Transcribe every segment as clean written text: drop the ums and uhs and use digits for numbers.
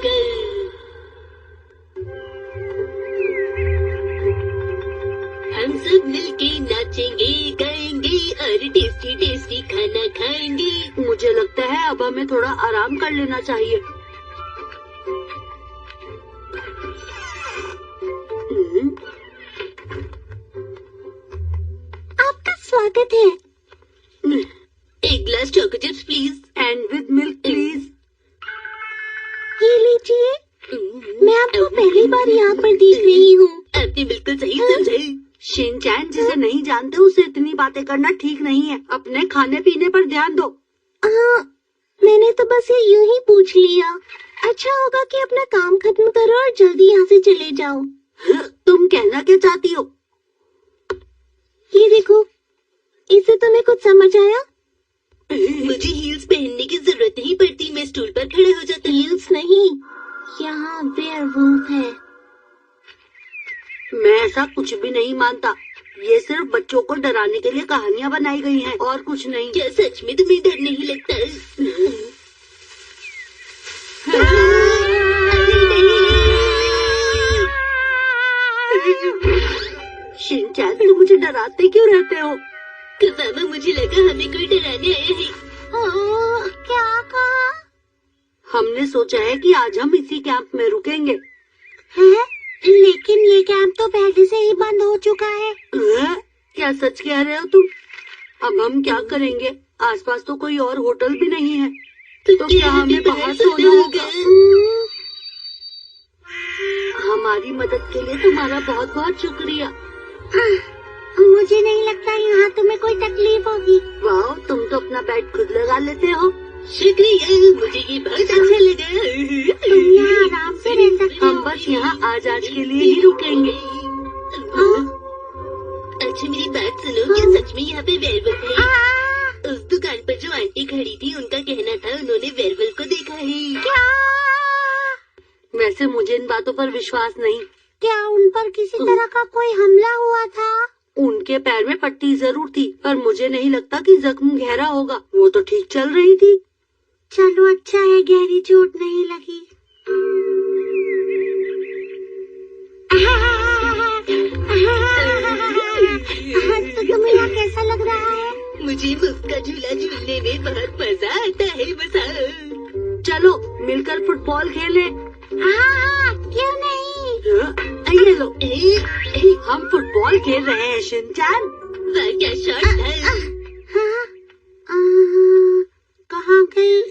मिलकर हम सब मिलके नाचेंगे गाएंगे और टेस्टी टेस्टी खाना खाएंगे। मुझे लगता है अब हमें थोड़ा आराम कर लेना चाहिए। आपका स्वागत है। एक glass choco chips please and with milk please. ये लीजिए। मैं आपको पहली बार यहाँ पर देख रही हूँ। आपने बिल्कुल सही समझा। शिनचैन जिसे नहीं जानते उसे इतनी बातें करना ठीक नहीं है। अपने खाने पीने पर ध्यान दो। हाँ, मैंने तो बस ये यूं ही पूछ लिया। अच्छा होगा कि अपना काम खत्म करो और जल्दी यहाँ से चले जाओ। तुम कहना क्या चाहती हो? ये देखो, इससे तुम्हें कुछ समझ आया? मुझे हील्स पहनने की जरूरत नहीं पड़ती, मैं स्टूल पर खड़े हो जाता हूँ। हील्स नहीं, यहाँ वेयरवुल्फ है। मैं ऐसा कुछ भी नहीं मानता। ये सिर्फ बच्चों को डराने के लिए कहानियाँ बनाई गई हैं और कुछ नहीं। क्या सच में तुम्हें डर नहीं लगता? शिनचैन तुम मुझे डराते क्यों रहते हो? कसामा, मुझे लगा हमें कोई डराने आया है। क्या कहा? हमने सोचा है कि आज हम इसी कैंप में रुकेंगे। है? लेकिन ये कैंप तो पहले से ही बंद हो चुका है। क्या सच कह रहे हो तुम? अब हम क्या करेंगे? आसपास तो कोई और होटल भी नहीं है। तो क्या हमें बाहर सोना होगा? हमारी मदद के लिए तुम्हारा बहुत बहुत शुक्रिया। मुझे नहीं लगता यहाँ तुम्हें कोई तकलीफ होगी। वाह, तुम तो अपना बेड खुद लगा लेते हो। शुक्रिया, मुझे ये बहुत अच्छा लगा। तुम यहाँ आराम से रह सकते हो। हम बस यहाँ आज के लिए ही रुकेंगे। अच्छा मेरी बात सुनो, क्या सच में यहाँ पे वेयरवुल्फ है? उस दुकान पर जो आंटी खड़ी थी उनका कहना था उन्होंने वेयरवुल्फ को देखा है। क्या? वैसे मुझे इन बातों पर विश्वास नहीं। क्या उन पर किसी तरह का कोई हमला हुआ था? उनके पैर में पट्टी जरूर थी, पर मुझे नहीं लगता कि जख्म गहरा होगा। वो तो ठीक चल रही थी। चलो अच्छा है, गहरी चोट नहीं लगी। तो तुम्हें यहाँ कैसा लग रहा है? मुझे मुफ्त का झूला झूलने में बहुत मजा आता है। बसा चलो मिलकर फुटबॉल खेलें। हाँ, क्यों नहीं? ये लो, हम फुटबॉल खेल रहे हैं शिनचैन। वाह क्या शॉट था। कहाँ गई?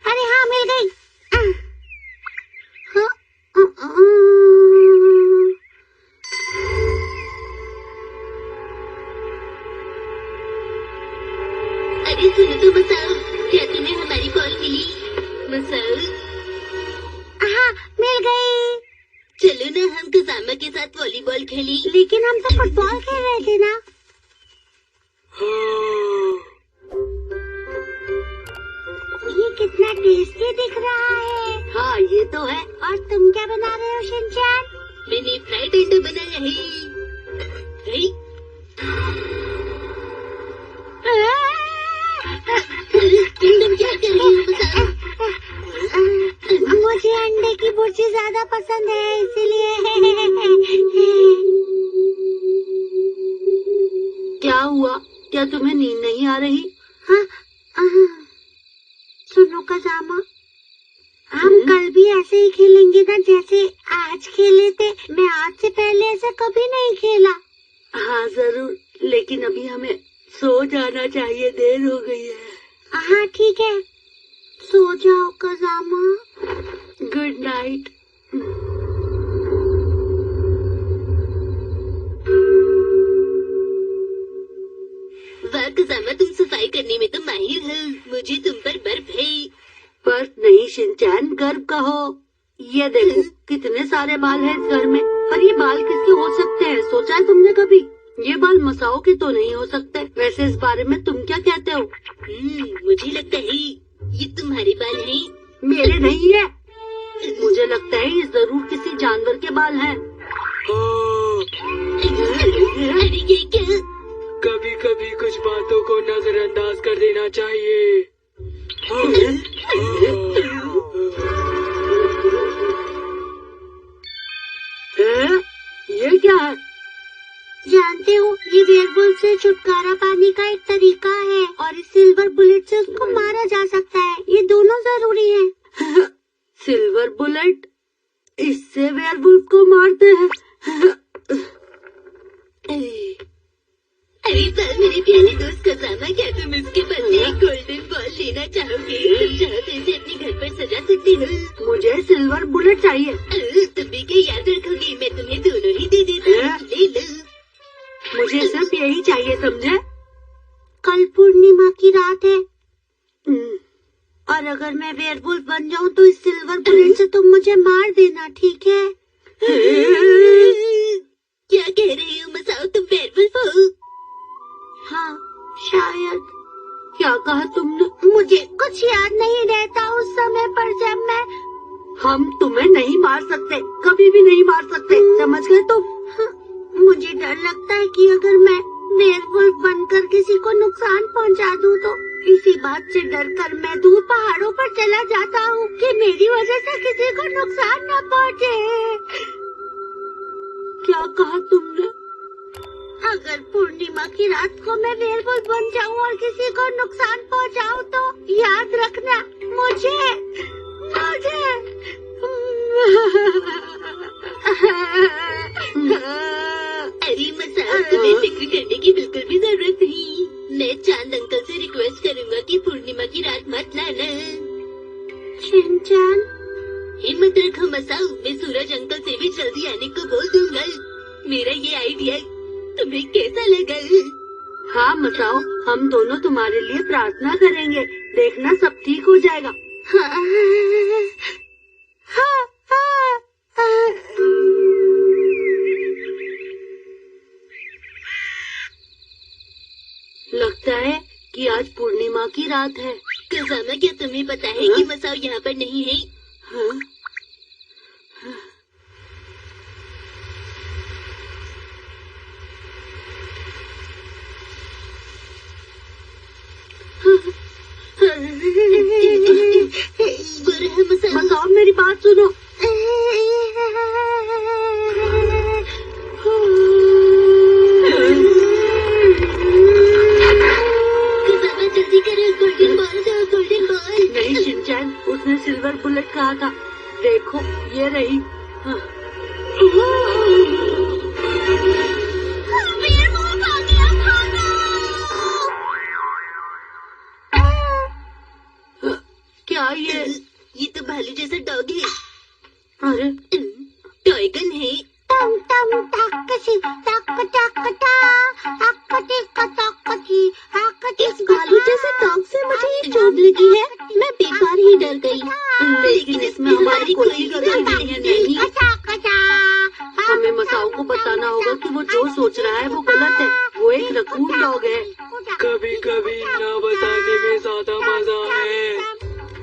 अरे हाँ, मिल गई। अरे सुनो तो बसाओ, क्या तुम्हें हमारी बॉल मिली? बसाओ। हाँ, मिल गई। चलो ना हम कसामा के साथ वॉलीबॉल खेलें। लेकिन हम तो फुटबॉल खेल रहे थे ना। ये कितना टेस्टी दिख रहा है। हाँ ये तो है। और तुम क्या बना रहे हो शिनचैन? मैंने फ्राइड अंडा बनाया है। तुम क्या कर रही हो बताओ? मुझे अंडे की भुर्जी ज्यादा पसंद है, इसीलिए। क्या हुआ? क्या तुम्हें नींद नहीं आ रही? हाँ, सुनो कसामा, हम कल भी ऐसे ही खेलेंगे ना जैसे आज खेले थे। मैं आज से पहले ऐसा कभी नहीं खेला। हाँ जरूर, लेकिन अभी हमें सो जाना चाहिए, देर हो गई है। हाँ ठीक है, सो जाओ कसामा। Good night. वाह कसामा, तुम सफाई करने में तो माहिर हो। मुझे तुम पर गर्व है। पर नहीं शिनचैन, गर्व कहो। ये देखो कितने सारे बाल हैं इस घर में। पर ये बाल किसके हो सकते हैं? सोचा है तुमने कभी? ये बाल मसाओ के तो नहीं हो सकते। वैसे इस बारे में तुम क्या कहते हो? मुझे लगता है ये तुम्हारे बाल हैं। मेरे नहीं है। मुझे लगता है ये जरूर किसी जानवर के बाल हैं। अरे ये क्या? कभी कभी कुछ बातों को नजरअंदाज कर देना चाहिए। जानते हो ये वेयरवुल्फ से छुटकारा पाने का एक तरीका है और इस सिल्वर बुलेट से उसको मारा जा सकता है। ये दोनों जरूरी है। सिल्वर बुलेट, इससे वेयरवुल्फ को मारते हैं। अरे वाह मेरे प्यारे दोस्त कसामा, क्या तुम इसके बदले एक गोल्डन बॉल लेना चाहोगे? तुम चाहो तो इसे अपने घर पर सजा सकते हो। मुझे सिल्वर बुलेट चाहिए। तुम भी क्या याद रखोगे? मैं तुम्हें दोनों ही दे देता हूँ, ले लो। मुझे सिर्फ यही चाहिए, समझे? कल पूर्णिमा की रात है और अगर मैं वेयरवुल्फ बन जाऊँ तो इस सिल्वर बुलेट से तुम मुझे मार देना, ठीक है? क्या कह रही हो मसाओ, तुम वेयरवुल्फ हो? हाँ शायद। क्या कहा तुमने? मुझे कुछ याद नहीं रहता उस समय पर जब मैं। हम तुम्हें नहीं मार सकते, कभी भी नहीं मार सकते, समझ गए तुम? मुझे डर लगता है कि अगर मैं वेयरवुल्फ बनकर किसी को नुकसान पहुंचा दूं तो इसी बात से डरकर मैं दूर पहाड़ों पर चला जाता हूँ कि मेरी वजह से किसी को नुकसान न पहुंचे। क्या कहा तुमने? अगर पूर्णिमा की रात को मैं वेयरवुल्फ बन जाऊँ और किसी को नुकसान पहुंचाऊं तो याद रखना मुझे। अरे मसाओ, तुम्हें फिक्र करने की बिल्कुल भी जरूरत नहीं। मैं चांद अंकल से रिक्वेस्ट करूंगा कि पूर्णिमा की रात मत लाना। शिनचैन, हिम्मत रखो मसाओ, मैं सूरज अंकल से भी जल्दी आने को बोल दूंगा। मेरा ये आइडिया तुम्हें कैसा लगा? हाँ मसाओ, हम दोनों तुम्हारे लिए प्रार्थना करेंगे, देखना सब ठीक हो जाएगा। लगता है कि आज पूर्णिमा की रात है। कसामा, क्या तुम्हें पता है कि मसाओ यहाँ पर नहीं है? हाँ? मसाओ मेरी बात सुनो। जल्दी करो, गोल्डन बॉल दो, गोल्डन बॉल। नहीं शिनचैन, उसने सिल्वर बुलेट कहा था, देखो ये रही। हाँ। क्या ये तो भालू जैसा डॉग है। अरे टॉयगन है। टम टम टकसी टक टक टा अक्कटी कटकटी अक्कटी। इस भालू जैसे डॉग से मुझे ये चोट लगी है, मैं बेकार ही डर गई। लेकिन इसमें हमारी कोई गलती नहीं है। हमें मसाओ को बताना होगा कि वो जो सोच रहा है वो गलत है। वो एक रकून डॉग है। कभी कभी ना बताने में ज्यादा मजा है।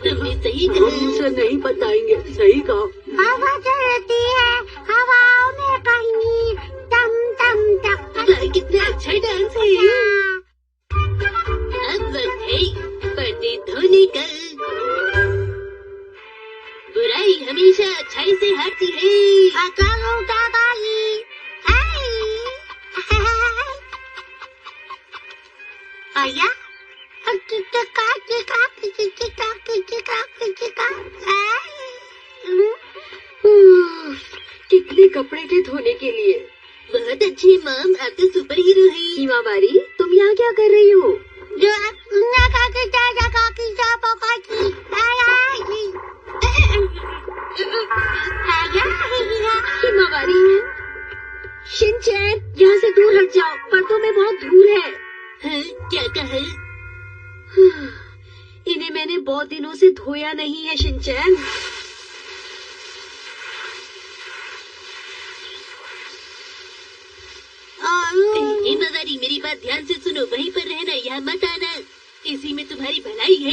तुमने सही हम कहा। उसे नहीं बताएंगे, सही कहा। हवा चलती है, हवाओं में कहीं टम टम टक। वाह, कितना अच्छा डांस है। अब वक्त है पर्दे धोने का। बुराई हमेशा अच्छाई से हारती है। आया कितने कपड़े थे धोने के लिए। बहुत अच्छे मॉम, आप तो सुपर हीरो है। हिमावारी, तुम यहाँ क्या कर रही हो? हिमावारी, शिनचैन, यहाँ से दूर हट जाओ, पर्दों में बहुत धूल है। हाँ, क्या कहा? इन्हें मैंने बहुत दिनों से धोया नहीं है शिनचैन। हिमावारी, मेरी बात ध्यान से सुनो, वहीं पर रहना, यहाँ मत आना। इसी में तुम्हारी भलाई है।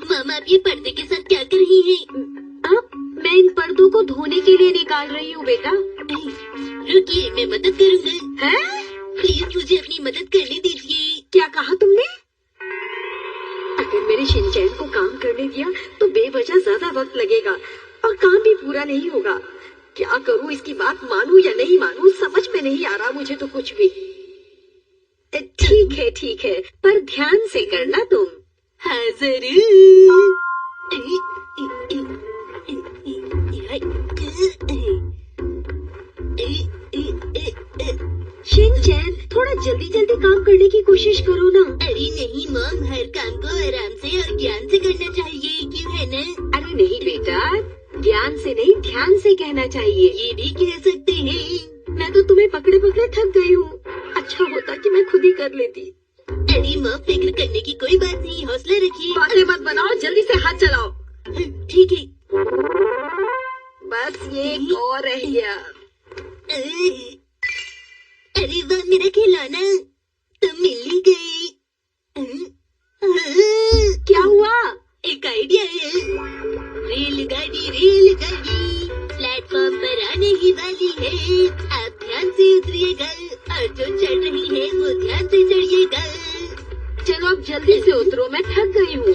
मामा, आप ये पर्दे के साथ क्या कर रही हैं? मैं इन पर्दों को धोने के लिए निकाल रही हूँ बेटा। रुकिए, मैं मदद करूँगा। हैं? प्लीज मुझे अपनी मदद करने दीजिए। क्या कहा तुमने? अगर मेरे शिनचैन को काम करने दिया तो बेवजह वजह ज्यादा वक्त लगेगा और काम भी पूरा नहीं होगा। क्या करूं, इसकी बात मानूं या नहीं मानूं, समझ में नहीं आ रहा मुझे तो कुछ भी। ठीक है, पर ध्यान से करना तुम। हाँ जरूर। शिनचैन, थोड़ा जल्दी जल्दी काम करने की कोशिश करो ना। अरे नहीं मॉम, हर काम को आराम से और ज्ञान से करना चाहिए, क्यों है ना? अरे नहीं बेटा, ज्ञान से नहीं ध्यान से कहना चाहिए। ये भी कह सकते हैं। मैं तो तुम्हें पकड़े पकड़े थक गई हूँ। अच्छा होता कि मैं खुद ही कर लेती। अरे मॉम, फिक्र करने की कोई बात नहीं, हौसला रखिए। बातें मत बनाओ, जल्दी से हाथ चलाओ। ठीक है। बस ये एक और रह गया। अरे वाह मेरा खिलौना, तुम मिल ही गए। क्या हुआ? एक आइडिया है। रेलगाड़ी प्लेटफॉर्म पर आने ही वाली है। आप ध्यान से उतरिएगा और जो चढ़ रही है वो ध्यान से चढ़िएगा। चलो अब जल्दी से उतरो, मैं थक गई हूँ।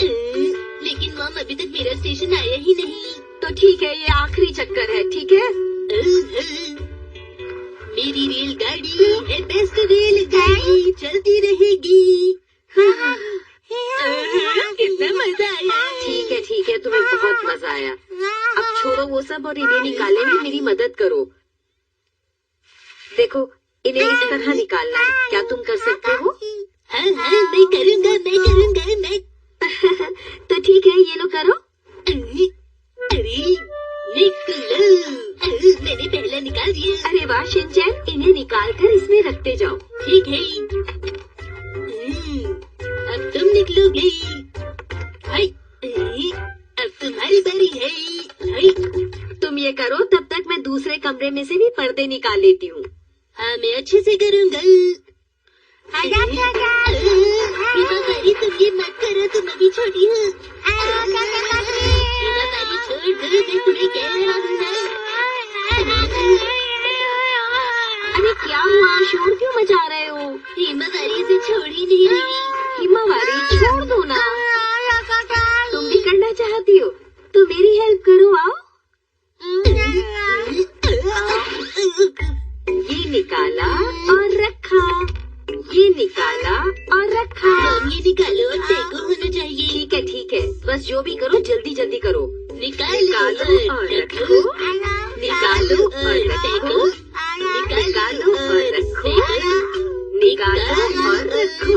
लेकिन मॉम अभी तक मेरा स्टेशन आया ही नहीं। तो ठीक है, ये आखिरी चक्कर है, ठीक है? मेरी रेलगाड़ी है बेस्ट रेलगाड़ी, चलती रहेगी। कितना मजा आया। ठीक है, तुम्हें बहुत मजा आया। अब छोड़ो वो सब और इन्हें निकालने में मेरी मदद करो। देखो, इन्हें इस तरह निकालना है, क्या तुम कर सकते हो? हाँ, मैं करूँगा। तो ठीक है, ये लो करो। अरे निकलो। मैंने पहला निकाल दिया। अरे वाह शिनचैन, इन्हें निकाल कर इसमें रखते जाओ। ठीक है। अब तुम निकलोगे। हाय, अब तुम्हारी बारी है। हाय। तुम ये करो, तब तक मैं दूसरे कमरे में से भी पर्दे निकाल लेती हूँ। हाँ, मैं अच्छे से करूँगा। बारी तुम ये मत करो, तुम अभी छोटी हो। बारी छोड़ दो, मैं तुम्हें कह रहा हूँ ना। अरे क्या हुआ, शोर क्यों मचा रहे हो? हिमावारी से छोड़ ही नहीं रही। हिमावारी छोड़ दो ना, तुम भी करना चाहती हो तो मेरी हेल्प करो, आओ। ये निकाला और रखा, ये निकाला और रखा। ये निकालो और फेंको होना चाहिए। ठीक है, बस जो भी करो जल्दी जल्दी करो। निकालो और रखो। निकालो और रखो। निकालो और रखो। निकालो और रखो।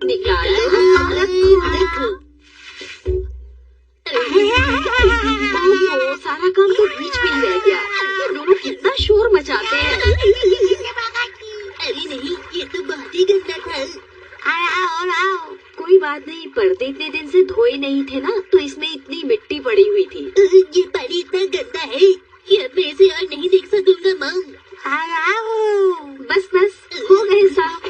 निकालो और रखो। ओहो, सारा काम तो बीच में ही रह गया। ये दोनों कितना शोर मचाते हैं। अरे नहीं, ये तो बहुत ही गंदा था। कोई बात नहीं, पर्दे इतने दिन से धोए नहीं थे ना, तो इसमें इतनी मिट्टी पड़ी हुई थी। ये पानी इतना गंदा है कि अब मैं इसे और नहीं देख सकूंगा मॉम। बस हो गए साहब।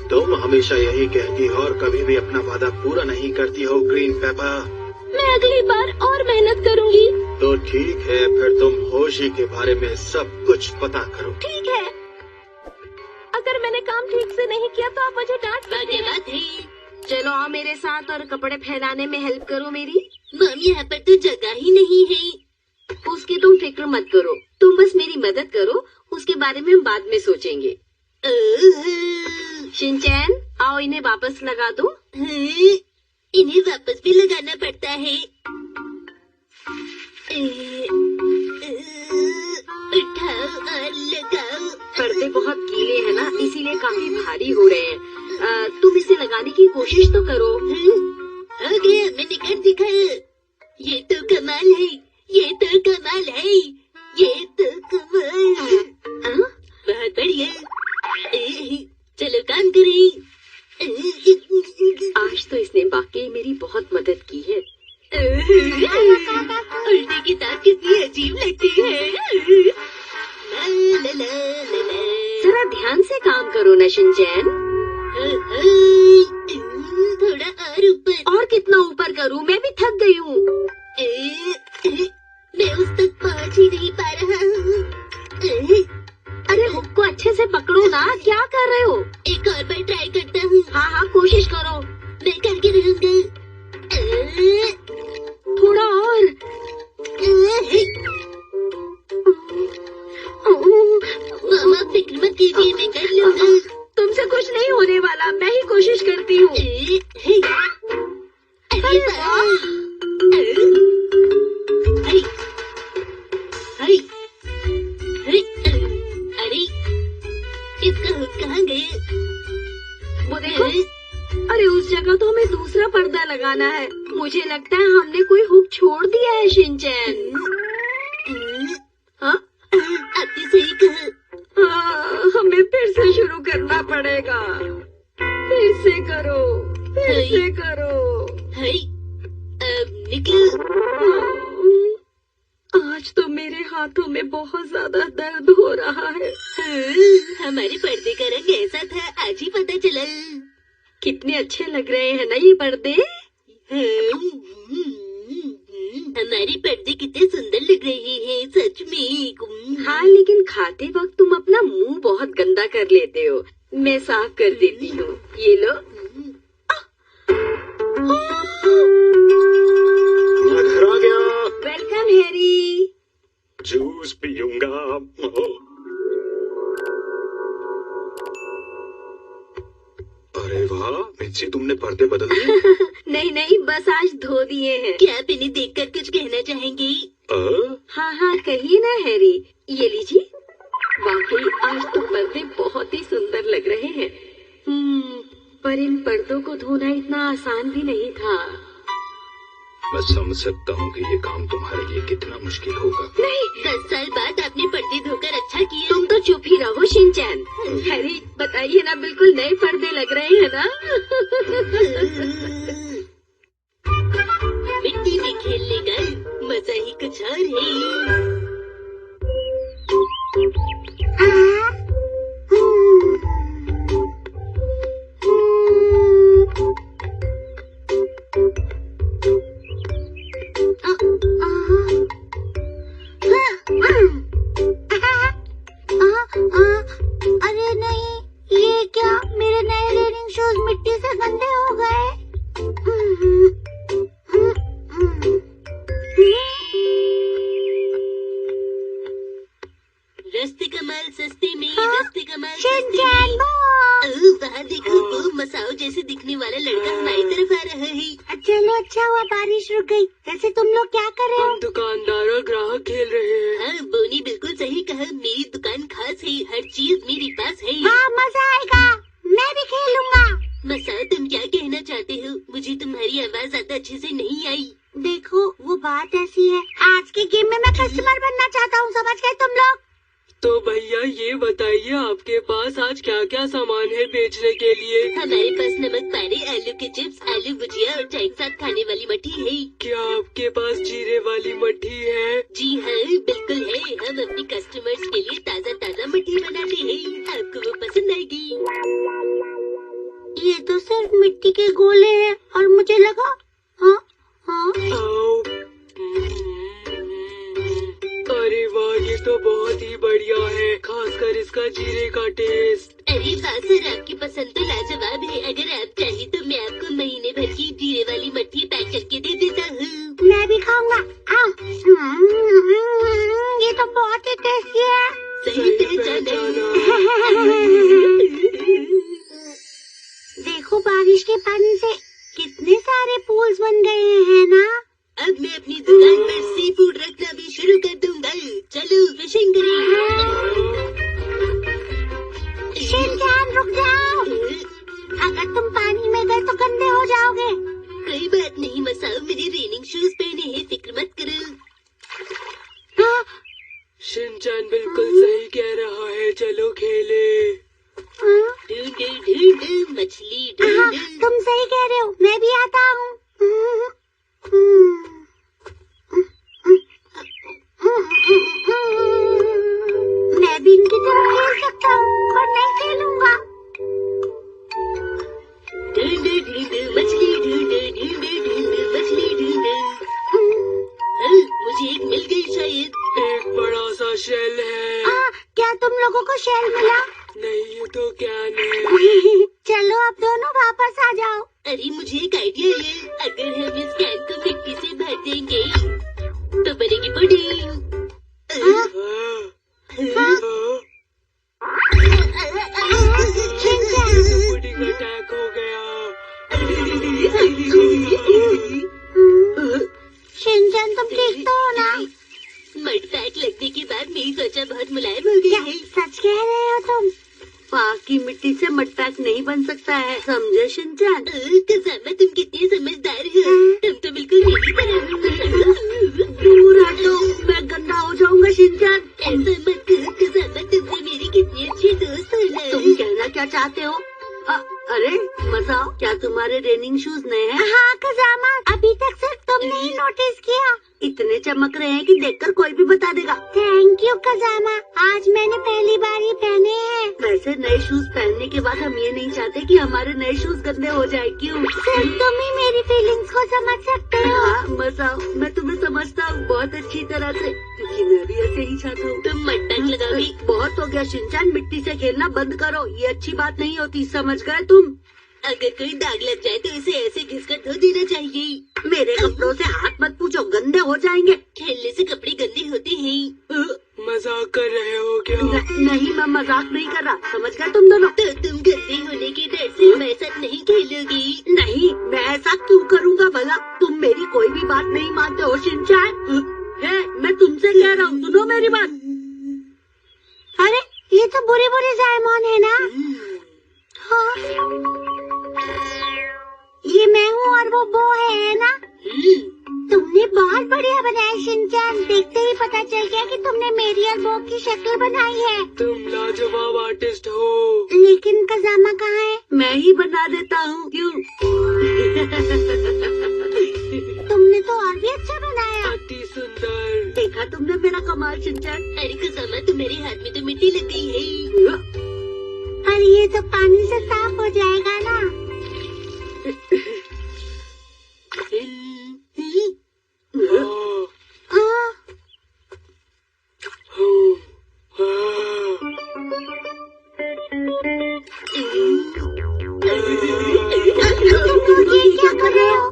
तुम हमेशा यही कहती हो और कभी भी अपना वादा पूरा नहीं करती हो ग्रीन पेपर। मैं अगली बार और मेहनत करूंगी। तो ठीक है, फिर तुम होशी के बारे में सब कुछ पता करो। ठीक है, अगर मैंने काम ठीक से नहीं किया तो आप मुझे डांट सकते हैं। चलो आओ मेरे साथ और कपड़े फैलाने में हेल्प करो मेरी। मॉम, यहाँ पर तो जगह ही नहीं है। उसकी तुम फिक्र मत करो, तुम बस मेरी मदद करो, उसके बारे में हम बाद में सोचेंगे। शिनचैन, आओ इन्हें वापस लगा दो। इन्हें वापस भी लगाना पड़ता है। उठाओ और लगाओ। पर्दे बहुत गीले हैं ना, इसीलिए काफी भारी हो रहे हैं। तुम इसे लगाने की कोशिश तो करो। हो गया, मैंने कर दिखाया। ये तो कमाल है, ये तो कमाल है, ये तो कमाल है। बहुत बढ़िया। चलो काम करें। आज तो इसने वाकई मेरी बहुत मदद की है। उल्टी किताब कितनी अजीब लगती है। ला, ला, ला, ला, ला। जरा ध्यान से काम करो ना शिनचैन। थोड़ा और ऊपर। और कितना ऊपर करूं, मैं भी थक गई हूँ। मैं उस तक पहुँच ही नहीं पा रहा हूँ। अरे हुक को अच्छे से पकड़ो ना, क्या कर रहे हो? एक और बार ट्राई करता हूँ। हाँ कोशिश करो। मैं करके रहूंगा। उस जगह तो हमें दूसरा पर्दा लगाना है। मुझे लगता है हमने कोई हुक छोड़ दिया है शिनचैन। हाँ? आपने सही कहा। हाँ, हमें फिर से शुरू करना पड़ेगा। फिर से करो, फिर से करो। हाय, निकलो। आज तो मेरे हाथों में बहुत ज्यादा दर्द हो रहा है। हमारे पर्दे का रंग ऐसा था, आज ही पता चला। कितने अच्छे लग रहे हैं ना ये पर्दे। हमारे पर्दे कितने सुंदर लग रहे हैं, सच में। हाँ, लेकिन खाते वक्त तुम अपना मुंह बहुत गंदा कर लेते हो। मैं साफ कर देती हूँ, ये लो। घर आ गया। Welcome Harry. जूस पीऊंगा। अरे वाह मिर्ची, तुमने पर्दे बदल दिए। नहीं नहीं, बस आज धो दिए हैं। क्या आप इन्हें देखकर कुछ कहना चाहेंगे? हाँ हाँ, कहिए ना हैरी। ये लीजिए। वाकई आज तो पर्दे बहुत ही सुंदर लग रहे हैं। पर इन पर्दों को धोना इतना आसान भी नहीं था। मैं समझ सकता हूँ कि ये काम तुम्हारे लिए कितना मुश्किल होगा। नहीं, 10 साल बाद आपने पर्दे धोकर अच्छा किया। तुम तो चुप ही रहो शिनचैन। हैरी बताइए ना, बिल्कुल नए पर्दे लग रहे हैं ना? मिट्टी में खेलने का मजा ही कुछ और है। अरे नहीं, ये क्या, मेरे नए रेनिंग शूज मिट्टी से गंदे हो गए। रस्ते कमाल सस्ते में, रस्ते कमाल शिनचैन सस्ते में। वहाँ देखो, वो मसाओ जैसे दिखने वाला लड़का हमारी तरफ आ रहा है। चलो अच्छा हुआ बारिश रुक गई। वैसे तुम लोग क्या कर रहे हो? हम दुकानदार और ग्राहक खेल रहे हैं। हाँ, बोनी बिल्कुल सही कहा। मेरी दुकान खास है, हर चीज मेरे पास है। हाँ, मजा आएगा, मैं भी खेलूंगा। मसाओ, तुम क्या कहना चाहते हो? मुझे तुम्हारी आवाज ज्यादा अच्छे से नहीं आई। देखो, वो बात ऐसी है, आज के गेम में मैं कस्टमर बनना चाहता हूँ, समझ गए तुम लोग? तो भैया ये बताइए, आपके पास आज क्या क्या सामान है बेचने के लिए? हमारे पास नमक पारे, आलू के चिप्स, आलू भुजिया और चाय के साथ खाने वाली मट्ठी है। क्या आपके पास जीरे वाली मट्ठी है? जी हाँ, बिल्कुल है। हम अपने कस्टमर्स के लिए ताज़ा ताज़ा मट्ठी बनाते हैं। आपको वो पसंद आएगी। ये तो सिर्फ मिट्टी के गोले हैं और मुझे लगा। हाँ हाँ, आओ। अरे वाह, ये तो बहुत ही बढ़िया है, खासकर इसका जीरे का टेस्ट। अरे वाह सर, आपकी पसंद तो लाजवाब है। अगर आप चाहे तो मैं आपको महीने भर की जीरे वाली मट्ठी पैक करके दे देता हूँ। मैं भी खाऊंगा। ये तो बहुत ही टेस्टी है। सही पहचाना। देखो, बारिश के पानी से कितने सारे पूल्स बन गए हैं ना। अब मैं अपनी दुकान पर सी फूड रखना भी शुरू कर दूंगा। चलो फिशिंग करें। शिनचैन रुक जाओ, अगर तुम पानी में गए तो गंदे हो जाओगे। कोई बात नहीं मसाओ, मेरे रेनिंग शूज पहने हैं, फिक्र मत करो। हाँ, शिनचैन बिल्कुल सही कह रहा है, चलो खेले। ढूंढो ढूंढो मछली हाँ, ढूंढो। तुम सही कह रहे हो, मैं भी आता हूँ। मैं भी इनकी तरह खेल सकता हूँ, पर नहीं खेलूंगा। ढूंढो ढूंढो मछली ढूंढो, ढूंढो ढूंढो मछली ढूंढो। मुझे एक मिल गई शायद। एक बड़ा सा शेल है। क्या तुम लोगों को शेल मिला? नहीं, ये तो कैन है। चलो अब दोनों वापस आ जाओ। अरे मुझे एक आइडिया है, अगर हम इस कैन को मिट्टी से भर देंगे तो बनेगी पुडिंग। पुडिंग अटैक हो गया। शिनचैन तुम ठीक तो हो ना? मड पैक लगने के बाद मेरी त्वचा बहुत मुलायम हो गई क्या है। सच कह रहे हो तुम? पाक की मिट्टी से मड पैक नहीं बन सकता है, समझे शिनचैन? कज़ामा तुम कितने समझदार हो, तुम तो बिल्कुल मेरी तरह। दूर हटो, मैं गंदा हो जाऊंगा शिनचैन। ऐसा मत करो कज़ामा, तुम मेरी कितनी अच्छी दोस्त हो ना। तुम कहना क्या चाहते हो? अरे मसाओ, क्या तुम्हारे रेनिंग शूज नए हैं? हाँ कज़ामा, अभी तक सिर्फ तुमने ही नोटिस किया। इतने चमक रहे हैं कि देखकर कोई भी बता देगा। थैंक यू कज़ामा, आज मैंने पहली बार ही पहने हैं। वैसे नए शूज पहनने के बाद हम ये नहीं चाहते कि हमारे नए शूज गंदे हो जाए, क्यों? सिर्फ तुम ही मेरी फीलिंग्स को समझ सकते हो। हाँ मसाओ, मैं तुम्हें समझता हूँ बहुत अच्छी तरह से, क्योंकि मैं भी ऐसे ही चाहता हूँ। तुम मड पैक लगाओगी? बहुत हो गया शिनचैन, मिट्टी से खेलना बंद करो, ये अच्छी बात नहीं होती, समझ गए तुम? अगर कोई दाग लग जाए तो इसे ऐसे घिसकर धो देना चाहिए। मेरे कपड़ों से हाथ मत पूछो, गंदे हो जाएंगे। खेलने से कपड़े गंदे होते हैं। मजाक कर रहे हो क्या? नहीं, मैं मजाक नहीं कर रहा, समझ गए तुम दोनों? तो तुम गंदे होने के डर से मेरे साथ नहीं खेलोगी? नहीं, मैं ऐसा क्यों करूँगा भला? तुम मेरी कोई भी बात नहीं मानते हो शिनचैन। है, मैं तुमसे कह रहा हूँ, सुनो मेरी बात। अरे ये तो बुरे बुरे जायमोन है ना। हाँ, ये मैं हूँ और वो बो है ना। तुमने बहुत बढ़िया बनाया शिनचैन, देखते ही पता चल गया कि तुमने मेरी और बो की शक्ल बनाई है। तुम लाजवाब आर्टिस्ट हो। लेकिन कज़ामा कहाँ है? मैं ही बना देता हूँ, क्यों? तुमने तो और भी अच्छा बनाया। अति सुंदर। देखा तुमने मेरा कमाल शिनचैन? अरे कज़ामा, तुम्हारे हाथ में तो मिट्टी लग गई है। अरे ये तो पानी से साफ हो जाएगा ना। हाँ, ये क्या कर रहे हो?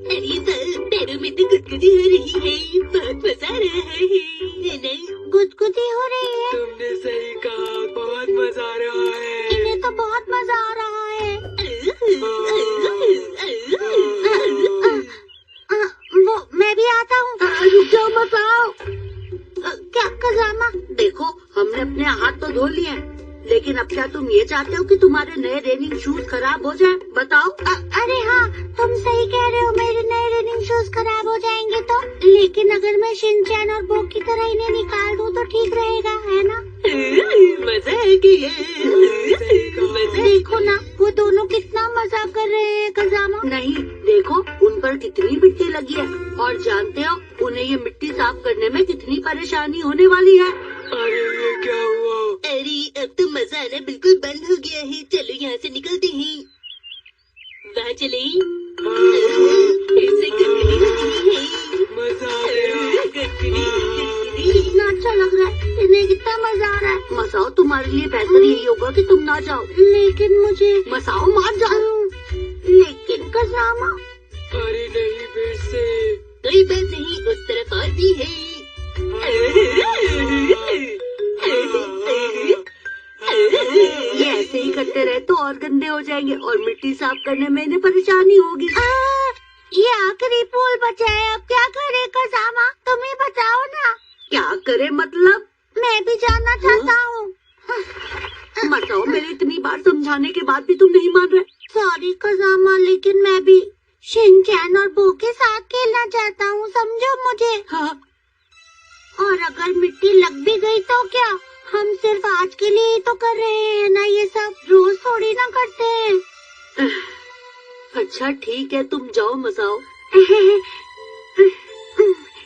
अरे पैरों में तो गुदगुदी हो रही है, बहुत मजा आ रहा है ना? गुदगुदी हो रही है। तुमने सही कहा, बहुत मजा आ रहा है। इन्हें तो बहुत मजा आ रहा है। वो मैं भी आता हूँ। रुक जाओ मसाओ। क्या कज़ामा? देखो, हमने अपने हाथ तो धो लिए हैं, लेकिन अब क्या तुम ये चाहते हो कि तुम्हारे नए रेनिंग शूज खराब हो जाए? बताओ। अरे हाँ, तुम सही कह रहे हो, मेरे नए रनिंग शूज खराब हो जाएंगे तो। लेकिन अगर मैं शिनचैन और बो की तरह इन्हें निकाल दूँ तो ठीक रहेगा, है ना? मजा आ गया। देखो ना, वो दोनों कितना मजाक कर रहे हैं कज़ामा। नहीं, देखो उन पर कितनी मिट्टी लगी है, और जानते हो उन्हें ये मिट्टी साफ करने में कितनी परेशानी होने वाली है। अरे ये क्या हुआ? अरे अब तो मजा आना बिल्कुल बंद हो गया है, चलो यहाँ से निकलते हैं। वहाँ चले, इससे गुदगुदी हो रही है। मजा आ गया। गुदगुदी। कितना अच्छा लग रहा है, इन्हें कितना मजा आ रहा है। मसाओ, तुम्हारे लिए बेहतर यही होगा कि तुम ना जाओ। लेकिन मुझे मसाओ, मान जाओ। लेकिन कज़ामा। अरे नहीं, फिर से। कोई बात नहीं, उस तरफ और भी है। ये ऐसे ही करते रहे तो और गंदे हो जाएंगे, और मिट्टी साफ करने में इन्हें परेशानी होगी। ये आखिरी पुल बचा है, अब क्या करे कज़ामा? तुम ही बताओ ना। क्या करे मतलब? मैं भी जानना चाहता हूँ। मसाओ, मेरे इतनी बार समझाने के बाद भी तुम नहीं मान रहे। सॉरी कज़ामा, लेकिन मैं भी शिनचैन और बो के साथ खेलना चाहता हूँ, समझो मुझे। हाँ, और अगर मिट्टी लग भी गई तो क्या? हम सिर्फ आज के लिए ही तो कर रहे हैं ना, ये सब रोज थोड़ी ना करते हैं। अच्छा ठीक है, तुम जाओ मसाओ।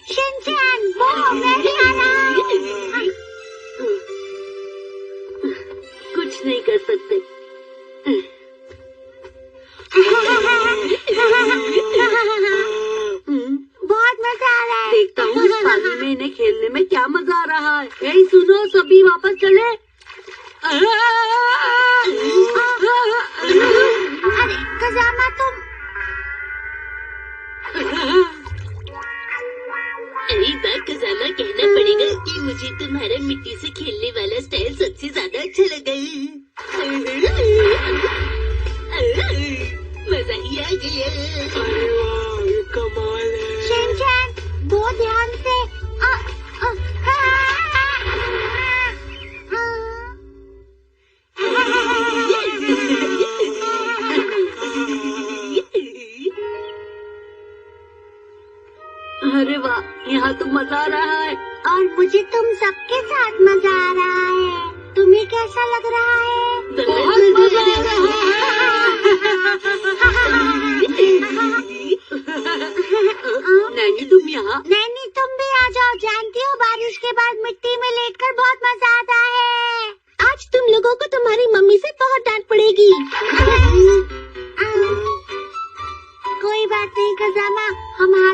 शिनचैन, बो, मैं भी आ रहा हूँ। कुछ नहीं कर सकते। बहुत मजा आ रहा है। देखता हूँ इस पानी में इन्हें खेलने में क्या मजा आ रहा है। यही सुनो, सभी वापस चले। अरे कज़ामा, तुम अरे बात कज़ामा, कहना पड़ेगा कि मुझे तुम्हारा मिट्टी से खेलने वाला स्टाइल सबसे ज्यादा अच्छा लगा। मजा ही आ गया। अरे वाह, ये कमाल है। शिनचैन बहुत ध्यान से। अरे वाह, यहाँ तो मजा आ रहा है। और मुझे तुम सबके साथ मजा आ रहा है। तुम्हें कैसा लग रहा है? बहुत मजा आ रहा है। नैनी तुम यहाँ? नैनी तुम भी आ जाओ। जानती हो बारिश के बाद मिट्टी में लेटकर बहुत मजा आता है। आज तुम लोगों को तुम्हारी मम्मी से बहुत डांट पड़ेगी। कोई बात नहीं खजामा, हम